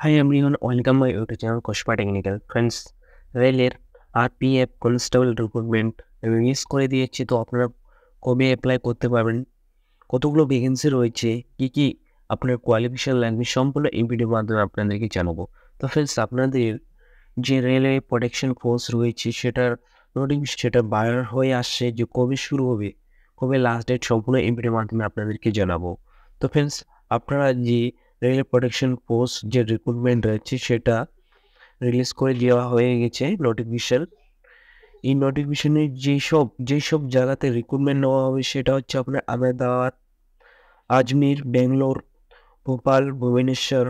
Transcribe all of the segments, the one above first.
Hi everyone, welcome my YouTube channel Koshpa Technical. Friends, রেলের RPF constable recruitment release করে দিয়েছে। তো আপনারা কবে অ্যাপ্লাই করতে পারবেন, কতগুলো ভ্যাকেন্সি রয়েছে, কি আপনার কোয়ালিফিকেশন লাগবে, সম্পূর্ণ এই ভিডিওর মাধ্যমে আপনাদেরকে জানাবো। তো ফ্রেন্ডস, আপনাদের যে রেলওয়ে প্রোটেকশন ফোর্স রয়েছে সেটার নোটিফিকেশন সেটা বার হয়ে আসছে, যে কবে শুরু হবে, কবে লাস্ট ডেট, সম্পূর্ণ এই ভিডিওর মাধ্যমে আপনাদেরকে জানাবো। তো ফ্রেন্ডস, আপনারা যে রেলওয়ে প্রোটেকশন ফোর্স যে রিক্রুটমেন্ট রয়েছে সেটা রিলিজ করে দেওয়া হয়ে গেছে নোটিফিকেশন। এই নোটিফিকেশনে যেসব জায়গাতে রিক্রুটমেন্ট নেওয়া হবে সেটা হচ্ছে আপনার আহমেদাবাদ, আজমির, ব্যাঙ্গালোর, ভোপাল, ভুবনেশ্বর,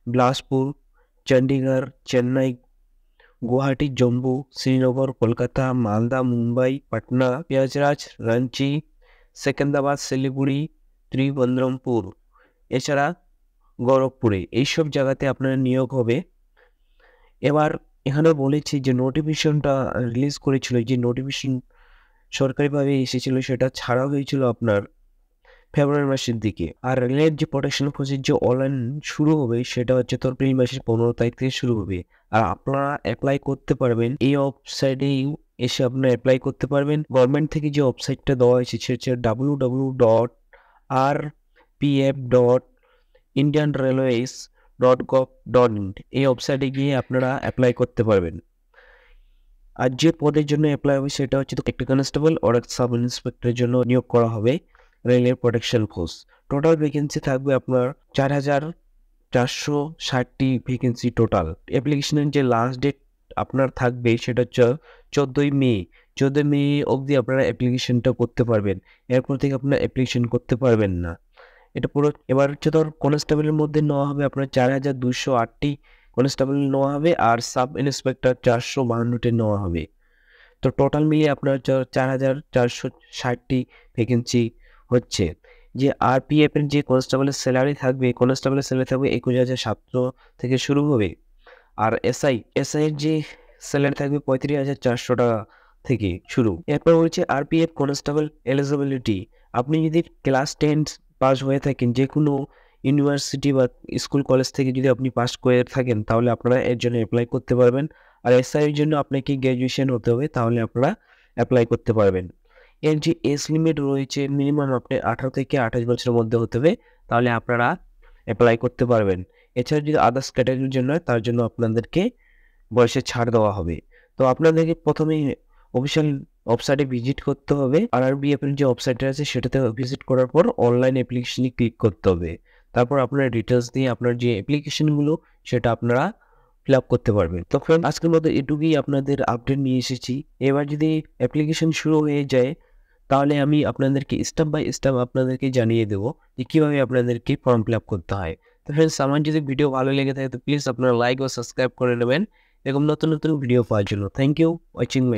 বিলাসপুর, চণ্ডীগড়, চেন্নাই, গুয়াহাটি, জম্মু, শ্রীনগর, কলকাতা, মালদা, মুম্বাই, পাটনা, প্রয়াগরাজ, রাঁচি, সেকেন্দ্রাবাদ, শিলিগুড়ি, ত্রিবন্ধরমপুর, এছাড়া গড়বপুরে, এইসব জায়গাতে আপনার নিয়োগ হবে। এবার এখানে বলেছি যে নোটিফিকেশনটা রিলিজ করেছিল, যে নোটিফিকেশন সরকারিভাবে এসেছিল সেটা ছাড়া হয়েছিল আপনার ফেব্রুয়ারি মাসের দিকে। আর রেলের যে প্রোটেকশন ফোর্সের যে অনলাইন শুরু হবে সেটা হচ্ছে তোর এপ্রিল মাসের 15 তারিখ থেকে শুরু হবে। আর আপনারা অ্যাপ্লাই করতে পারবেন এই ওয়েবসাইটেই এসে আপনারা অ্যাপ্লাই করতে পারবেন। গভর্নমেন্ট থেকে যে ওয়েবসাইটটা দেওয়া হয়েছে সেটা হচ্ছে www.rpf.indianrailways.gov.in। এই ওয়েবসাইটে গিয়ে আপনারা অ্যাপ্লাই করতে পারবেন। আর যে পদের জন্য অ্যাপ্লাই হবে সেটা হচ্ছে একটা কনস্টেবল আর এক সাব ইন্সপেক্টরের জন্য নিয়োগ করা হবে রেলের প্রোটেকশন ফোর্স। টোটাল ভ্যাকেন্সি থাকবে আপনার 4,460টি ভ্যাকেন্সি টোটাল। অ্যাপ্লিকেশনের যে লাস্ট ডেট আপনার থাকবে সেটা হচ্ছে 14ই মে। 14ই মে অবধি আপনারা অ্যাপ্লিকেশনটা করতে পারবেন, এরপর থেকে আপনারা অ্যাপ্লিকেশন করতে পারবেন না। এটা পুরো এবার হচ্ছে ধর কনস্টেবলের মধ্যে নেওয়া হবে আপনার 4,208টি কনস্টেবল নেওয়া হবে, আর সাব ইন্সপেক্টর 452টি নেওয়া হবে। তো টোটাল মিলিয়ে আপনার 4,460টি ভ্যাকেন্সি হচ্ছে। যে আরপিএফ এর যে কনস্টেবলের স্যালারি থাকবে, কনস্টেবলের স্যালারি থাকবে 21,700 থেকে শুরু হবে। আর এসআই এর যে স্যালারি থাকবে 35,400 টাকা থেকে শুরু। এরপর হচ্ছে আরপিএফ কনস্টেবল এলিজিবিলিটি। আপনি যদি ক্লাস 10 পাস হয়ে থাকেন, যে কোনো ইউনিভার্সিটি বা স্কুল কলেজ থেকে যদি আপনি পাস করে থাকেন, তাহলে আপনারা এর জন্য অ্যাপ্লাই করতে পারবেন। আর এসআই এর জন্য আপনাকে গ্র্যাজুয়েশন হতে হবে, তাহলে আপনারা অ্যাপ্লাই করতে পারবেন। এর যে এজ লিমিট রয়েছে, মিনিমাম আপনি 18 থেকে 28 বছরের মধ্যে হতে হবে, তাহলে আপনারা অ্যাপ্লাই করতে পারবেন। এছাড়া যদি আদার্স ক্যাটাগরির জন্য হয়, তার জন্য আপনাদেরকে বয়সে ছাড় দেওয়া হবে। তো আপনাদেরকে প্রথমেই অফিসিয়াল ওয়েবসাইটে ভিজিট করতে হবে। আরআরবিএফ এর যে ওয়েবসাইটটা আছে সেটাতে ভিজিট করার পর অনলাইন অ্যাপ্লিকেশনে ক্লিক করতে হবে। তারপর আপনার ডিটেলস দিয়ে আপনার যে অ্যাপ্লিকেশনগুলো সেটা আপনারা ফিল আপ করতে পারবেন। তো ফ্রেন্ড, আজকের মতো এটুকুই আপনাদের আপডেট নিয়ে এসেছি। এবার যদি অ্যাপ্লিকেশন শুরু হয়ে যায়, তাহলে আমি আপনাদেরকে স্টেপ বাই স্টেপ আপনাদেরকে জানিয়ে দেবো যে কীভাবে আপনাদেরকে ফর্ম ফিল আপ করতে হয়। তো ফ্রেন্ডস, আমার যদি ভিডিও ভালো লেগে থাকে তো প্লিজ আপনারা লাইক ও সাবস্ক্রাইব করে নেবেন এরকম নতুন নতুন ভিডিও পাওয়ার জন্য। Thank you watching my